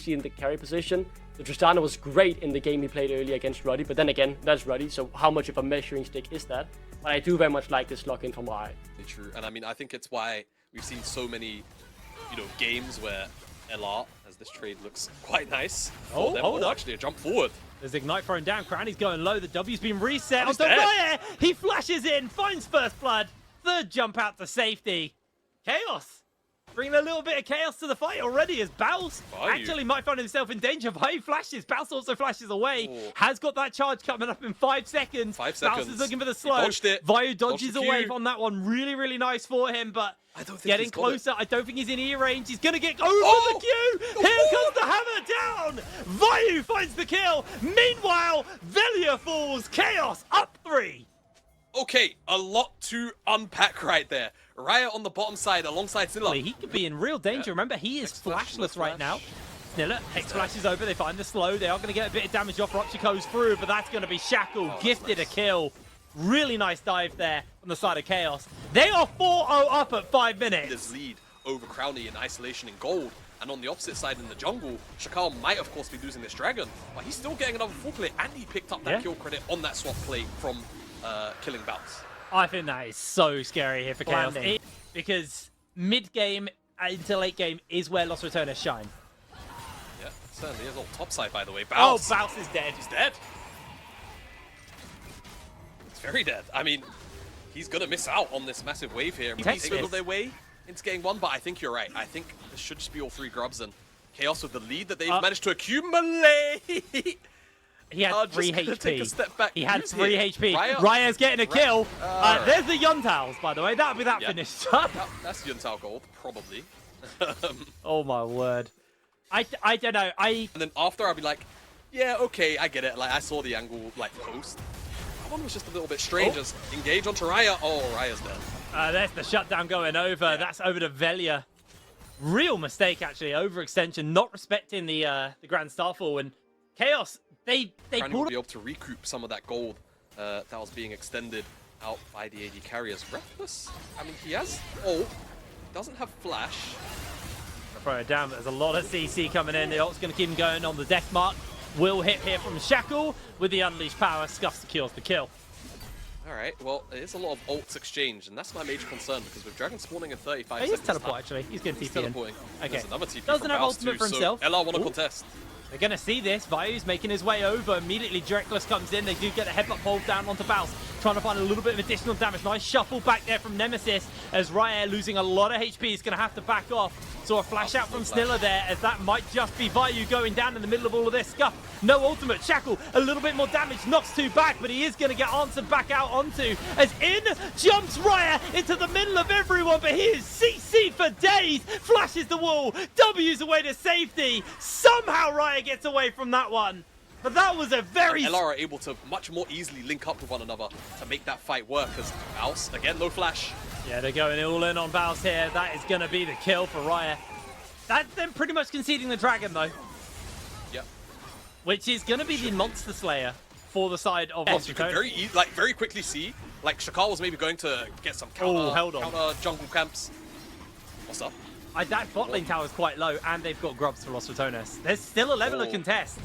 especially in the carry position. The Tristana was great in the game he played earlier against Ruddy, but then again, that's Ruddy, so how much of a measuring stick is that? But I do very much like this lock-in from Riot. True, and I mean, I think it's why we've seen so many, games where LR, as this trade looks quite nice. Oh, hold on. Actually, a jump forward. There's Ignite thrown down. Cranny's going low. The W's been reset onto Riot. He flashes in, finds first blood. Third jump out to safety. KAOS bringing a little bit of chaos to the fight already as Baus actually might find himself in danger. Vayu flashes. Baus also flashes away. Has got that charge coming up in 5 seconds. 5 seconds. Baus is looking for the slow. Vayu dodges away on that one. Really, really nice for him, but getting closer. I don't think he's in ear range. He's going to get over the queue. Here comes the hammer down. Vayu finds the kill. Meanwhile, Velia falls. KAOS up 3. Okay, a lot to unpack right there. Riot on the bottom side alongside Snilla. He could be in real danger. Remember, he is flashless right now. Snilla, Hex flashes over. They find the slow. They are going to get a bit of damage off. Roxy goes through, but that's going to be Shackle. Gifted a kill. Really nice dive there on the side of KAOS. They are 4-0 up at 5 minutes. This lead over Crowley in isolation in gold. And on the opposite side in the jungle, Shakal might, of course, be losing this dragon. But he's still getting another full play, and he picked up that kill credit on that swap play from killing Baus. I think that is so scary here for KAOS. Because mid-game into late game is where Los Ratones shine. Yeah, certainly is. On top side, by the way. Baus. Oh, Baus is dead. He's dead. He's very dead. I mean, he's going to miss out on this massive wave here. He swindled their way into getting one, but I think you're right. I think this should just be all 3 grubs, and KAOS with the lead that they've managed to accumulate. He had 3 HP. Take a step back. He had 3 HP. Raya's getting a kill. There's the Yuntals, by the way. That'll be that finished up. That's Yuntal gold, probably. Oh my word. I don't know. And then after I'll be like, yeah, okay, I get it. Like I saw the angle post. That one was just a little bit strange. Just engage onto Raya. Oh, Raya's dead. There's the shutdown going over. That's over to Velia. Real mistake actually. Overextension, not respecting the Grand Starfall, and KAOS. They will be able to recoup some of that gold that was being extended out by the AD carriers. Reckless. I mean, he has ult. Doesn't have flash. Throw it down, but there's a lot of CC coming in. The ult's going to keep him going on the death mark. Will hit here from Shackle with the unleashed power. Scuffed secures the kill. All right. Well, it's a lot of ults exchange, and that's my major concern because with Dragon spawning in 35 seconds. He's teleport actually. He's getting TP in. Okay. There's another TP doesn't have ultimate for himself. So LR want to contest. They're going to see this. Vayu's making his way over. Immediately, Reckless comes in. They do get a headbutt hold down onto Baus. Trying to find a little bit of additional damage. Nice shuffle back there from Nemesis as Raya, losing a lot of HP, is going to have to back off. Saw a flash out from Snilla there as that might just be Vayu going down in the middle of all of this. Scuff, no ultimate. Shackle, a little bit more damage. Knocks 2 back, but he is going to get answered back out onto as in jumps Raya into the middle of everyone, but he is CC for days. Flashes the wall. W's away to safety. Somehow Raya gets away from that one. But that was a very... LR are able to much more easily link up with one another to make that fight work as Baus, again, no flash. Yeah, they're going all in on Baus here. That is going to be the kill for Riot. That's them pretty much conceding the dragon, though. Yep. Which is going to be the Monster Slayer for the side of You could very quickly see, like, Shakal was maybe going to get some counter jungle camps. What's up? That bot lane tower is quite low, and they've got grubs for Los Ratones. There's still a level of contest.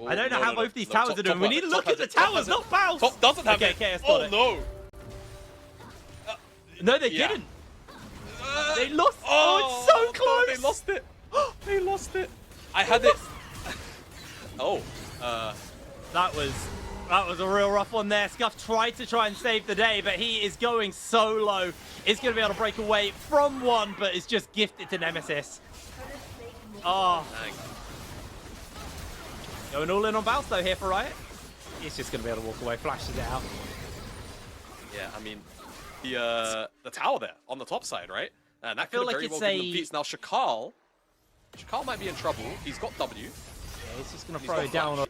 I don't know how both these towers are doing. We need to look at the towers, not Baus. Top doesn't have it. KAOS got it. No. No, they didn't. They lost. Oh, it's so close. They lost it. They lost it. I had it. That was a real rough one there. Scuff tried to try and save the day, but he is going so low. He's going to be able to break away from one, but it's just gifted to Nemesis. Oh. Dang. Going all in on Baus though here for Riot. He's just going to be able to walk away, flashes it out. Yeah, I mean, the tower there on the top side, right? And that could very well give them beats. Now Shakal might be in trouble. He's got W. Yeah, he's just going to throw it down.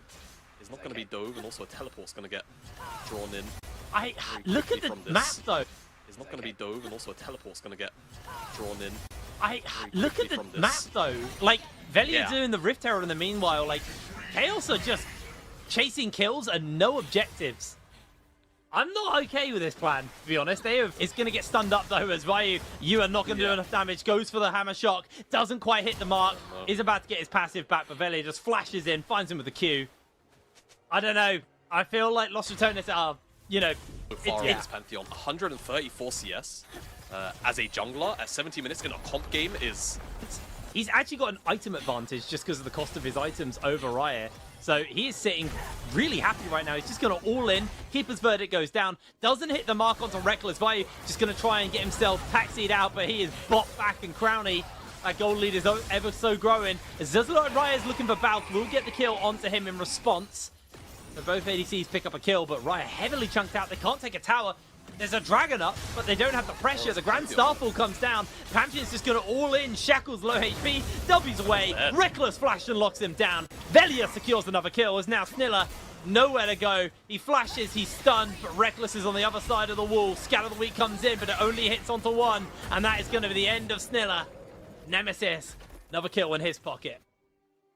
He's not going to be dove, and also a teleport's going to get drawn in. Look at the map though. He's not going to be dove, and also a teleport's going to get drawn in. Look at the map though. Like Velia doing the Rift Herald in the meanwhile. Like KAOS are just chasing kills and no objectives. I'm not okay with this plan, to be honest. It's going to get stunned up, though, as Ryu, you are not going to do enough damage. Goes for the hammer shock. Doesn't quite hit the mark. Is about to get his passive back, but Velia just flashes in, finds him with the Q. I don't know. I feel like Los Ratones are, you know... So far in this Pantheon, 134 CS as a jungler at 70 minutes in a comp game is... He's actually got an item advantage just because of the cost of his items over Raya. So he is sitting really happy right now. He's just going to all in. Keeper's verdict goes down. Doesn't hit the mark onto Reckless Vayu. Just going to try and get himself taxied out, but he is bopped back, and Crowny, that gold lead is ever so growing. As does look like Raya's looking for Baus. Will get the kill onto him in response. So both ADCs pick up a kill, but Raya heavily chunked out. They can't take a tower. There's a dragon up, but they don't have the pressure. The Grand Starfall comes down. Pampion's just going to all in. Shackle's low HP. W's away. Reckless flash and locks him down. Velia secures another kill. As now Snilla nowhere to go. He flashes. He's stunned, but Reckless is on the other side of the wall. Scatter the Weak comes in, but it only hits onto one. And that is going to be the end of Snilla. Nemesis, another kill in his pocket.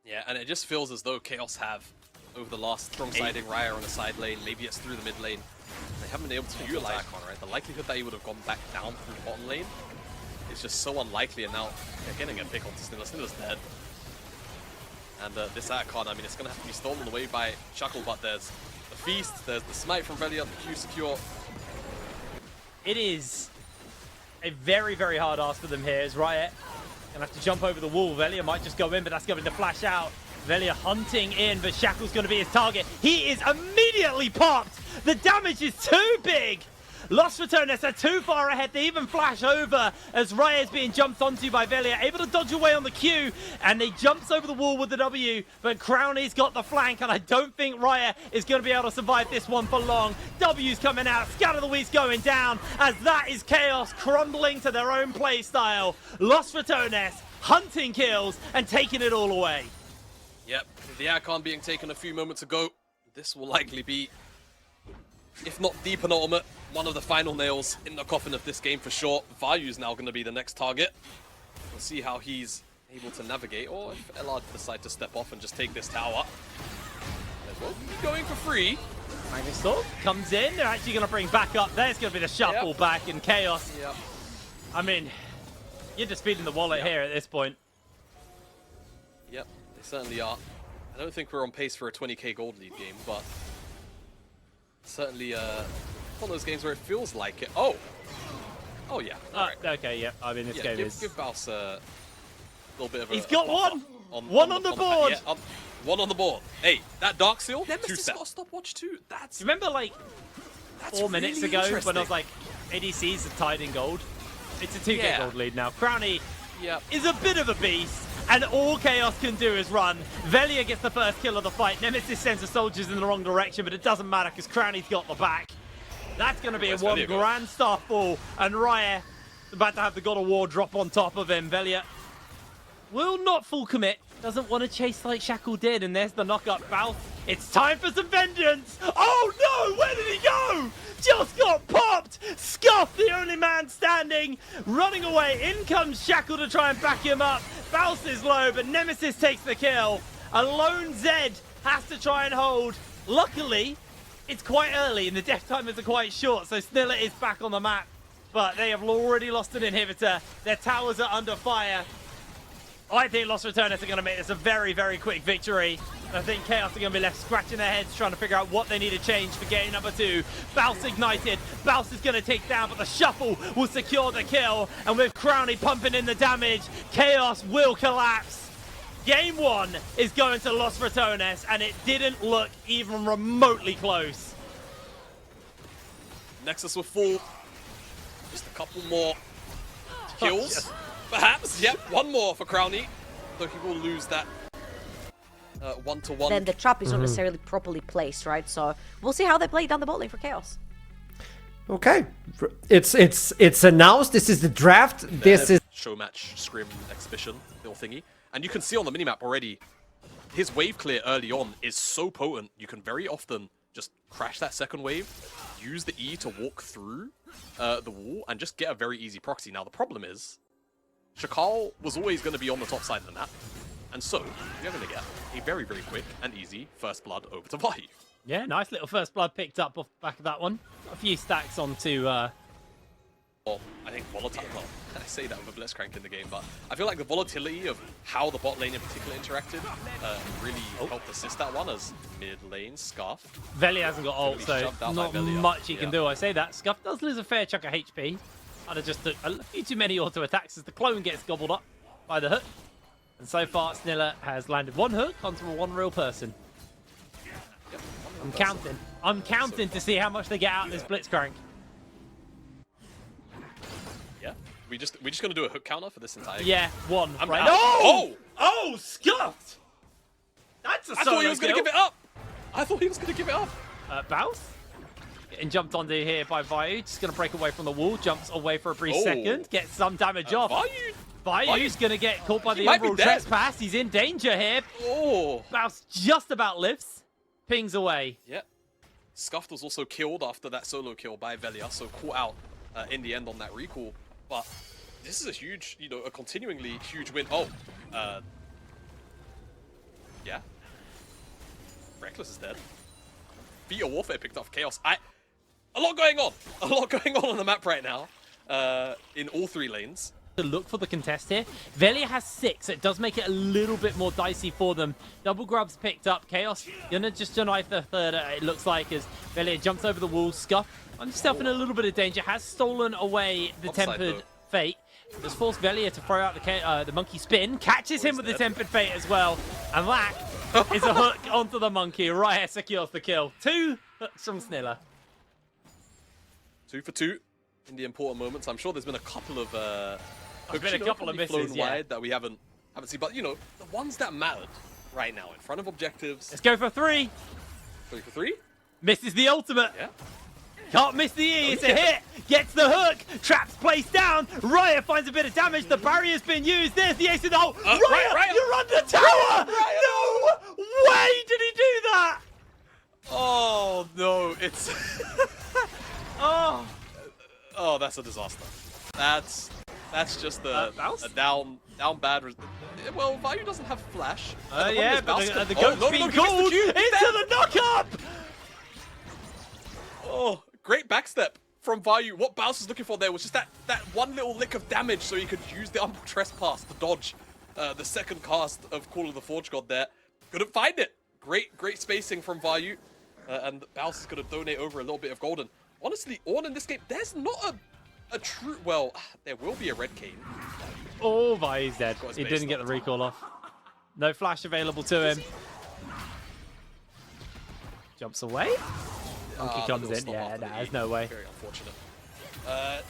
Yeah, and it just feels as though KAOS have, over the last strong-siding Raya on the side lane, maybe it's through the mid lane, they haven't been able to utilize Connor, right? The likelihood that he would have gone back down through the bottom lane is just so unlikely, and now they're getting a pick onto Snilla. Snilla's dead. And this Icon, I mean, it's going to have to be stolen away by Shackle, but there's the Feast, there's the Smite from Velia, the Q secure. It is a very, very hard ask for them here, as Riot gonna have to jump over the wall. Velia might just go in, but that's going to flash out. Velia hunting in, but Shackle's going to be his target. He is immediately popped. The damage is too big. Los Ratones are too far ahead. They even flash over as Raya is being jumped onto by Velia, able to dodge away on the Q, and he jumps over the wall with the W, but Crowny's got the flank, and I don't think Raya is going to be able to survive this one for long. W's coming out, Scatter the Weeds going down, as that is KAOS crumbling to their own play style. Los Ratones hunting kills and taking it all away. Yep, the Icon being taken a few moments ago, this will likely be, if not the penultimate, one of the final nails in the coffin of this game for sure. Vayu's now going to be the next target. We'll see how he's able to navigate, or if LR decide to step off and just take this tower. They won't be going for free. Magnestorm comes in. They're actually going to bring back up. There's going to be the shuffle back in KAOS. Yep. I mean, you're just feeding the wallet here at this point. Yep, they certainly are. I don't think we're on pace for a 20k gold lead game, but certainly one of those games where it feels like it. Oh yeah. All right. Okay, yeah. I mean, this game is... Give Baus a little bit of a... He's got one! One on the board! Yeah, one on the board. Hey, that Dark Seal, Nemesis got a stopwatch too. That's... Remember, like, 4 minutes really ago when I was like, ADCs are tied in gold? It's a 2k gold lead now. Crowny is a bit of a beast, and all KAOS can do is run. Velia gets the first kill of the fight. Nemesis sends the soldiers in the wrong direction, but it doesn't matter because Crowny's got the back. That's going to be a one Grand Starfall, and Raya about to have the God of War drop on top of him. Velia will not full commit. Doesn't want to chase like Shackle did, and there's the knock-up. Baus, it's time for some vengeance. Oh no, where did he go? Just got popped. Scuffed, the only man standing, running away. In comes Shackle to try and back him up. Baus is low, but Nemesis takes the kill. A lone Zed has to try and hold. Luckily, it's quite early, and the death timers are quite short, so Snilla is back on the map. But they have already lost an inhibitor. Their towers are under fire. I think Los Ratones are going to make this a very, very quick victory. I think KAOS are going to be left scratching their heads trying to figure out what they need to change for game number 2. Baus ignited. Baus is going to take down, but the shuffle will secure the kill. And with Crowny pumping in the damage, KAOS will collapse. Game 1 is going to Los Ratones, and it didn't look even remotely close. Nexus will fall. Just a couple more kills. Perhaps, yep, one more for Crowny, though he will lose that 1-to-1. Then the trap is not necessarily properly placed, right? So we'll see how they play down the bot lane for KAOS. Okay, it's announced. This is the draft. This is show match scrim exhibition little thingy, and you can see on the minimap already, his wave clear early on is so potent. You can very often just crash that second wave, use the E to walk through the wall, and just get a very easy proxy. Now the problem is, Shakal was always going to be on the top side of the map. And so, you're going to get a very, very quick and easy first blood over to Vayu. Yeah, nice little first blood picked up off the back of that one. A few stacks onto... Well, I think volatile. Well, I say that with a Blitzcrank in the game, but I feel like the volatility of how the bot lane in particular interacted really helped assist that one as mid lane, Scuffed. Veli hasn't got ult, so shoved out not by Velia. much he can do. I say that. Scuff does lose a fair chunk of HP. Kind of just took a few too many auto attacks as the clone gets gobbled up by the hook. And so far, Snilla has landed one hook onto one real person. Yep, I'm counting. I'm counting to see how much they get out of this Blitzcrank. Yeah, we just gonna do a hook counter for this entire game. Yeah, one. I'm Right. out. Oh! Oh! Oh, Scuffed! That's a I thought he was gonna give it up. I thought he was gonna give it up. Baus? Getting jumped onto here by Vayu. Just going to break away from the wall. Jumps away for a brief second. Gets some damage off. Vayu's going to get caught by the Emerald Trespass. He's in danger here. Oh! Baus just about lives. Pings away. Yeah. Scuffed was also killed after that solo kill by Velia, so caught out in the end on that recall. But this is a huge, you know, a continuingly huge win. Oh, yeah. Reckless is dead. Via Warfare picked off KAOS. A lot going on. A lot going on the map right now in all three lanes. To look for the contest here. Velia has 6, so it does make it a little bit more dicey for them. Double grubs picked up. KAOS gonna just deny the third, it looks like, as Velia jumps over the wall. Scuff, finds himself in a little bit of danger, has stolen away the Tempered Fate. Just forced Velia to throw out the monkey spin, catches him with the Tempered Fate as well, and that is a hook onto the monkey. Raya secures the kill. 2 hooks from Snilla. 2 for 2 in the important moments. I'm sure there's been a couple of There's been a couple of misses, yeah, wide that we haven't seen, but you know, the ones that mattered right now in front of objectives. Let's go for 3. 3 for 3. Misses the ultimate. Yeah. Can't miss the E, it's a hit! Gets the hook! Traps placed down! Raya finds a bit of damage, the barrier's been used, there's the ace in the hole! Raya, you're under tower! No way did he do that! Oh no, it's Oh, oh, that's a disaster. That's just a down bad. Well, Vayu doesn't have flash. yeah, but the goat's being called into the knock-up! Oh, great backstep from Vayu. What Baus was looking for there was just that one little lick of damage so he could use the Umbral Trespass to dodge the second cast of Call of the Forge God there. Couldn't find it. Great spacing from Vayu. And Baus is going to donate over a little bit of golden. Honestly, Ornn in this game, there's not a true... Well, there will be a red cane. Oh, Vayu's dead. He didn't get the recall off. No flash available to him. Jumps away. Monkey comes in. Yeah, nah, there's no way. Very unfortunate. I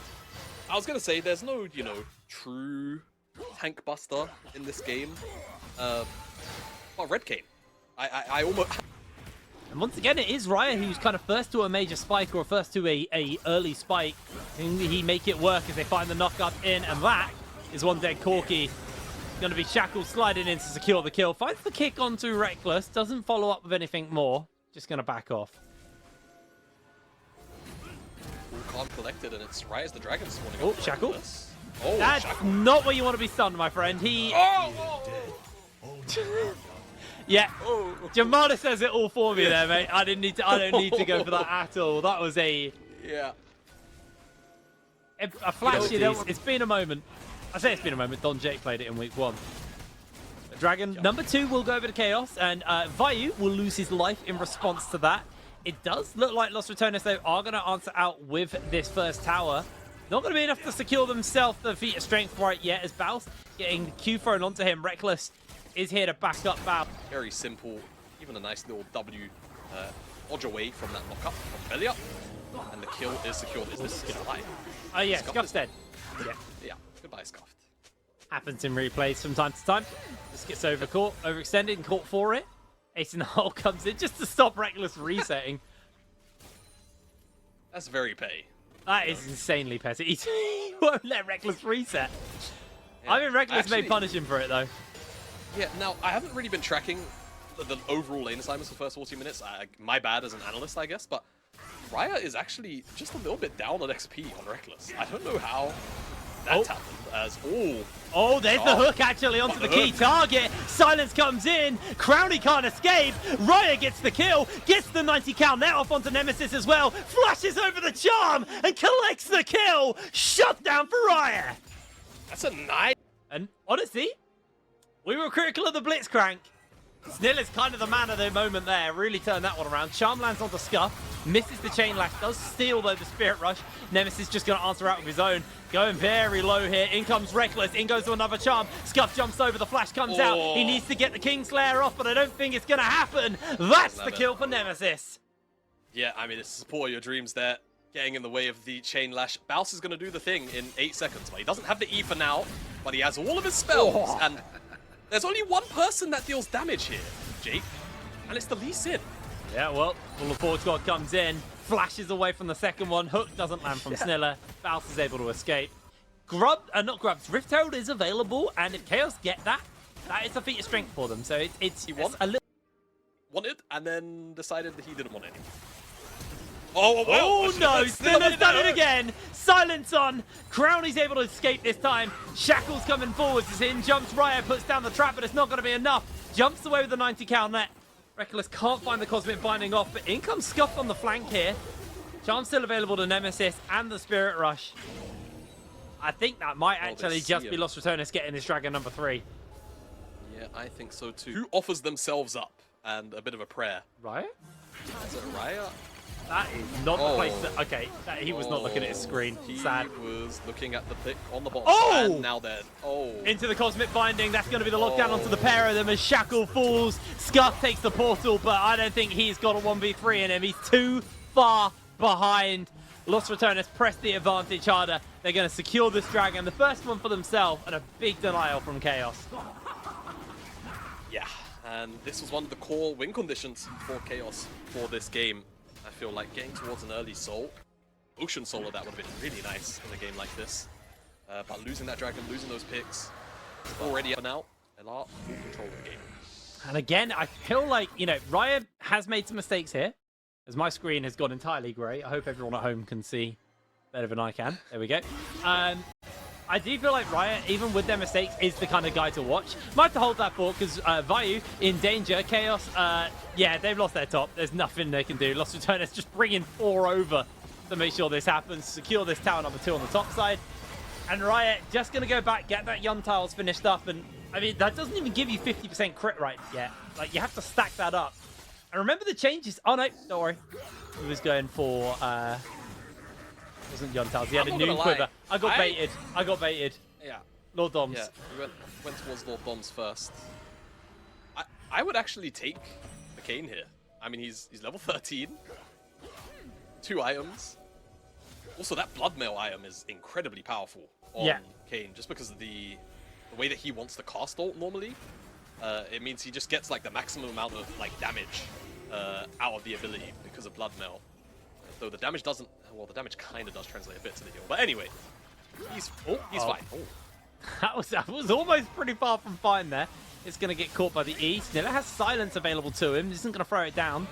was going to say, there's no, you know, true tank buster in this game. Well, red cane. I almost... And once again, it is Raya who's kind of first to a major spike or first to a early spike. And he make it work as they find the knock-up in, and that is one dead Corki. Going to be Shackle sliding in to secure the kill. Finds the kick onto Reckless, doesn't follow up with anything more. Just going to back off. Calm collected, and it's Raya's the Dragon spawning. Oh, Shackle. Oh, That's Shackle. not where you want to be stunned, my friend. He... Oh! Yeah, Oh. Jamada says it all for me there, mate. I don't need to go for that at all. That was a flashy. It's been a moment. I say it's been a moment. Don Jake played it in week 1. Dragon number 2 will go over to KAOS, and Vayu will lose his life in response to that. It does look like Los Ratones, though, are going to answer out with this first tower. Not going to be enough to secure themselves the feat of strength right yet, as Baus getting the Q thrown onto him. Reckless is here to back up Baus. Very simple, even a nice little W dodge away from that knockup from belly up, and the kill is secured. Is this alive? Oh yeah, Scuffed's dead. Yeah, goodbye Scuffed. Happens in replays from time to time. Just gets overextended and caught for it. Ace in the hole comes in just to stop Reckless resetting. That's very petty. That is insanely petty. He won't let Reckless reset. Yeah. I mean, Reckless Actually, may punish him for it, though. Yeah, now, I haven't really been tracking the overall lane assignments for the first 40 minutes. My bad as an analyst, I guess, but Raya is actually just a little bit down on XP on Reckless. I don't know how. That's happened as, Oh, there's the hook actually onto the key target. Silence comes in. Crowley can't escape. Raya gets the kill, gets the 90 count net off onto Nemesis as well. Flashes over the charm and collects the kill. Shut down for Raya. That's a nice. And honestly, we were critical of the Blitzcrank. Snill is kind of the man of the moment there. Really turned that one around. Charm lands onto Scuff. Misses the chain lash. Does steal, though, the Spirit Rush. Nemesis just going to answer out with his own. Going very low here. In comes Reckless. In goes to another Charm. Scuff jumps over. The flash comes out. He needs to get the Kingslayer off, but I don't think it's going to happen. That's the kill for Nemesis. Yeah, I mean, it's support your dreams there. Getting in the way of the chain lash. Baus is going to do the thing in 8 seconds. But he doesn't have the E for now, but he has all of his spells. And there's only one person that deals damage here, Jake, and it's the Lee Sin. Yeah, well, the Forge God comes in, flashes away from the second one. Hook doesn't land from Sniller. Baus is able to escape. Not Grubs, Rift Herald is available, and if KAOS get that, that is a feat of strength for them. So it's a little... Wanted, and then decided that he didn't want any. Oh no, Sniller's done it again. Silence on. Crowley's able to escape this time. Shackle's coming forwards as in jumps Raya, puts down the trap, but it's not going to be enough. Jumps away with the 90 count net. Reckless can't find the Cosmic Binding off, but in comes Scuffed on the flank here. Charm's still available to Nemesis and the Spirit Rush. I think that might actually just be Lost Ratones getting this Dragon number 3. Yeah, I think so too. Who offers themselves up and a bit of a prayer? Raya? Is it Raya? That is not the place that... Okay, he was not looking at his screen. Sad. He was looking at the pick on the bottom. Oh! And now then. Into the Cosmic Binding. That's going to be the lockdown onto the pair of them as Shackle falls. Scuff takes the portal, but I don't think he's got a 1v3 in him. He's too far behind. Lost Ratones press the advantage harder. They're going to secure this Dragon. The first one for themselves, and a big denial from KAOS. Yeah, and this was one of the core win conditions for KAOS for this game. I feel like getting towards an early soul, Ocean Soul of that would have been really nice in a game like this. But losing that Dragon, losing those picks, already up and out, LR full control of the game. And again, I feel like, Raya has made some mistakes here, as my screen has gone entirely grey. I hope everyone at home can see better than I can. There we go. I do feel like Raya, even with their mistakes, is the kind of guy to watch. Might have to hold that thought because Vayu in danger. KAOS, yeah, they've lost their top. There's nothing they can do. Lost Ratones just bringing 4 over to make sure this happens. Secure this tower number 2 on the top side. And Raya just going to go back, get that Yun tiles finished up. And I mean, that doesn't even give you 50% crit rate yet. Like, you have to stack that up. And remember the changes. Oh, no, don't worry. He was going for... wasn't Yun tiles. He had a new quiver. I got baited. Yeah. Lord Doms. Yeah, we went towards Lord Doms first. I would actually take the Kayn here. I mean, he's level 13. 2 items. Also, that Bloodmail item is incredibly powerful on Kayn, just because of the way that he wants to cast ult normally. It means he just gets like the maximum amount of like damage out of the ability because of Bloodmail. Though the damage doesn't, well, the damage kind of does translate a bit to the heal. But anyway, he's fine. That was almost pretty far from fine there. It's going to get caught by the E. Sniller has silence available to him. Isn't going to throw it down.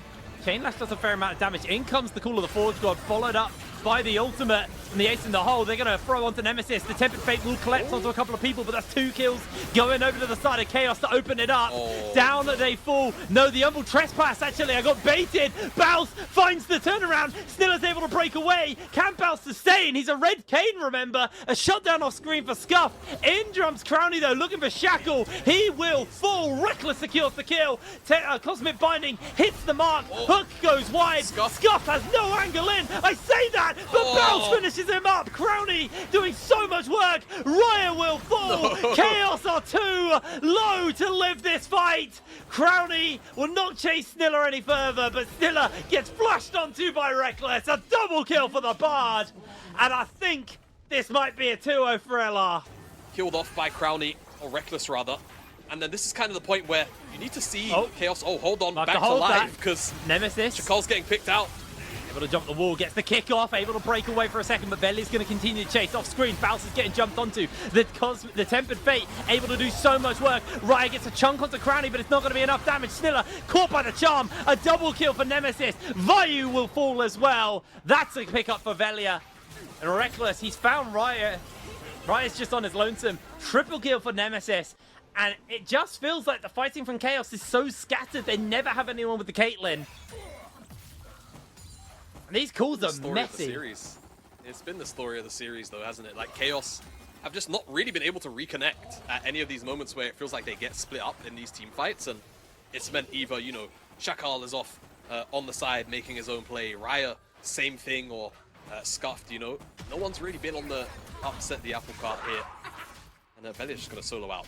Chain Lash does a fair amount of damage. In comes the Call of the Forge God, followed up by the ultimate and the ace in the hole. They're going to throw onto Nemesis. The Tempered Fate will collect onto a couple of people, but that's 2 kills going over to the side of KAOS to open it up. Down they fall. No, the Humble Trespass, actually. I got baited. Baus finds the turnaround. Sniller's able to break away. Can Baus sustain? He's a red Kayn, remember. A shutdown off screen for Scuff. In jumps Crowley, though, looking for Shackle. He will fall. Reckless secures the kill. Cosmic Binding hits the mark. Hook goes wide. Scuff has no angle in. I say that, but Baus finishes him up. Crowley doing so much work. Raya will fall. KAOS are too low to live this fight. Crowley will not chase Sniller any further, but Sniller gets flushed onto by Reckless. A double kill for the Bard. And I think this might be a 2-0 for LR. Killed off by Crowley, or Reckless rather. And then this is kind of the point where you need to see KAOS. Oh, hold on, back to life, because Nemesis. Chakal's getting picked out. Able to jump the wall, gets the kick off, able to break away for a second, but Belly's going to continue to chase off screen. Baus is getting jumped onto. The Tempered Fate able to do so much work. Raya gets a chunk onto Crowley, but it's not going to be enough damage. Sniller caught by the charm. A double kill for Nemesis. Vayu will fall as well. That's a pickup for Velia. And Reckless, he's found Raya Riot's just on his lonesome. Triple kill for Nemesis. And it just feels like the fighting from KAOS is so scattered. They never have anyone with the Caitlyn. And these calls are messy. It's been the story of the series, though, hasn't it? Like, KAOS have just not really been able to reconnect at any of these moments where it feels like they get split up in these team fights. And it's meant either, you know, Shakal is off on the side making his own play. Raya, same thing, or Scuffed, you know. No one's really been on the upset the apple cart here. And Belly's just going to solo out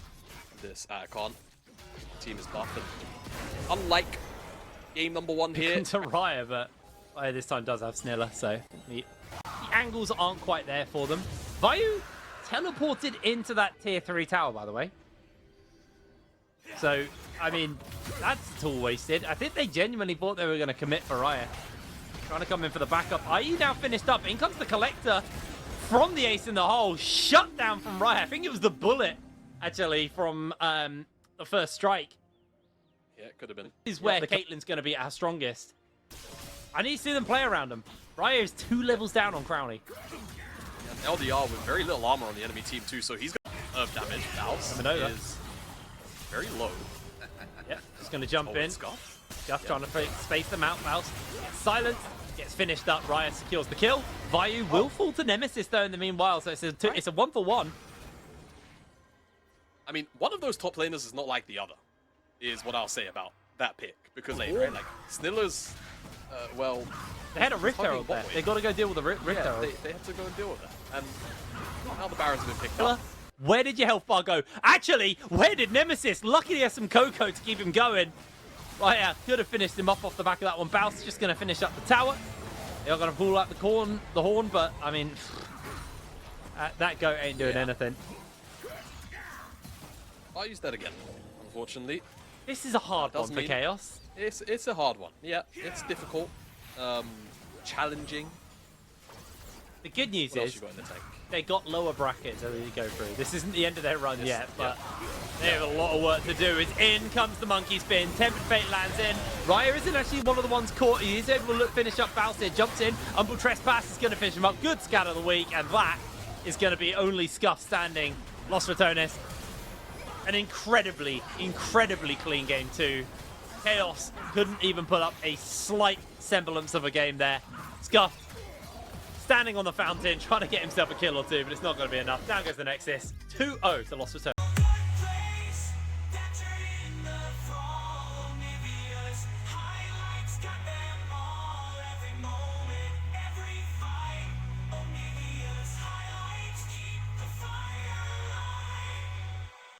this Khan. Team is buff. And unlike game number 1 here. To Raya, but Raya this time does have Sniller, so the angles aren't quite there for them. Vayu teleported into that tier 3 tower, by the way. So, I mean, that's a tool wasted. I think they genuinely thought they were going to commit for Raya. Trying to come in for the backup. IE now finished up. In comes the Collector from the ace in the hole. Shut down from Raya. I think it was the bullet, actually, from the first strike. Yeah, it could have been. This is where Caitlyn's going to be at her strongest. I need to see them play around him. Raya is 2 levels down on Crowley. And LDR with very little armor on the enemy team, too, so he's got Earth damage. Baus is very low. Yep, just going to jump in. Scuff Trying to space them out. Baus gets silenced, gets finished up. Raya secures the kill. Vayu will fall to Nemesis, though, in the meanwhile, so it's a 1-for-1. I mean, one of those top laners is not like the other, is what I'll say about that pick. Because, right, like, Sniller's, well... They had a Rift Herald there. They got to go deal with the Rift Herald. They had to go and deal with it. And now the Baron's been picked up. Where did your health bar go? Actually, where did Nemesis? Luckily, he has some Coco to keep him going. Right, yeah, could have finished him off the back of that one. Baus just going to finish up the tower. They're going to pull out the horn, but, I mean, that goat ain't doing anything. I'll use that again, unfortunately. This is a hard one for KAOS. It's a hard one. Yeah, it's difficult. Challenging. The good news What else is you got in the tank? they got lower brackets as they go through. This isn't the end of their run yet, but they have a lot of work to do. It's in comes the monkey spin. Tempered Fate lands in. Raya isn't actually one of the ones caught. He is able to finish up Baus here. Jumps in. Humble Trespass is going to finish him up. Good scat of the week, and that is going to be only Scuff standing. Lost Ratones. An incredibly clean game too. KAOS couldn't even put up a slight semblance of a game there. Scuffed standing on the fountain, trying to get himself a kill or two, but it's not going to be enough. Down goes the Nexus. 2-0 to Lost Return.